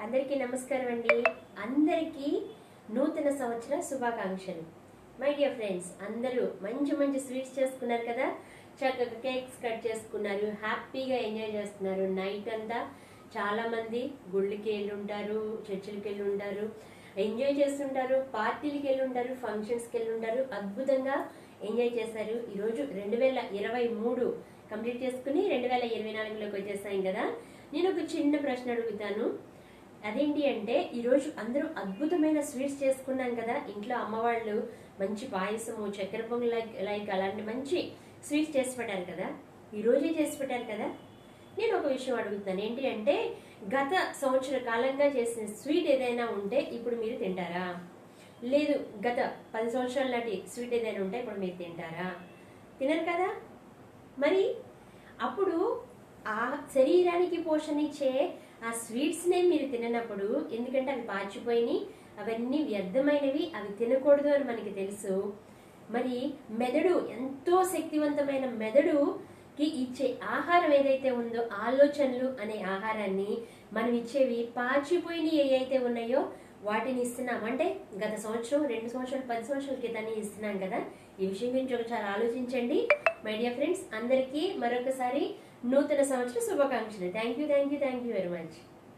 అందరికీ నమస్కారం అండి. అందరికీ నూతన సంవత్సర శుభాకాంక్షలు. మై డియర్ ఫ్రెండ్స్, అందరూ మంచి మంచి స్వీట్స్ చేసుకున్నారు కదా, చక్కగా కేక్స్ కట్ చేసుకున్నారు, హ్యాపీగా ఎంజాయ్ చేస్తున్నారు. నైట్ అంతా చాలా మంది గుళ్ళకి వెళ్ళి ఉంటారు, చర్చిలకి వెళ్ళి ఉంటారు, ఎంజాయ్ చేస్తుంటారు, పార్టీలకి వెళ్ళి ఉంటారు, ఫంక్షన్స్కి వెళ్ళి ఉంటారు. అద్భుతంగా ఎంజాయ్ చేశారు. ఈరోజు 2023 కంప్లీట్ చేసుకుని 2024లోకి వచ్చేసాం కదా. నేను ఒక చిన్న ప్రశ్న అడుగుతాను. అదేంటి అంటే, ఈరోజు అందరూ అద్భుతమైన స్వీట్స్ చేసుకున్నాం కదా, ఇంట్లో అమ్మవాళ్ళు మంచి పాయసము, చక్కెర పొంగల్ లైక్ అలాంటి మంచి స్వీట్స్ చేసి పెట్టారు కదా, ఈరోజే చేసి పెట్టారు కదా. నేను ఒక విషయం అడుగుతాను, ఏంటి అంటే, గత సంవత్సర కాలంగా చేసిన స్వీట్ ఏదైనా ఉంటే ఇప్పుడు మీరు తింటారా? లేదు, గత 10 సంవత్సరాల నాటి స్వీట్ ఏదైనా ఉంటే ఇప్పుడు మీరు తింటారా? తినరు కదా. మరి అప్పుడు ఆ శరీరానికి పోషణ ఇచ్చే ఆ స్వీట్స్నే మీరు తిననప్పుడు, ఎందుకంటే అవి పాచిపోయినాయి, అవన్నీ వ్యర్థమైనవి, అవి తినకూడదు అని మనకి తెలుసు. మరి మెదడు, ఎంతో శక్తివంతమైన మెదడుకి ఇచ్చే ఆహారం ఏదైతే ఉందో, ఆలోచనలు అనే ఆహారాన్ని మనం ఇచ్చేవి పాచిపోయినవి ఏవైతే ఉన్నాయో వాటిని ఇస్తున్నాం. అంటే గత సంవత్సరం, 2 సంవత్సరాలు, 10 సంవత్సరాల క్రితాన్ని ఇస్తున్నాం కదా. ఈ విషయం గురించి ఒకసారి ఆలోచించండి మై డియర్ ఫ్రెండ్స్. అందరికీ మరొకసారి నూతన సంవత్సర శుభాకాంక్షలు. Thank you very much.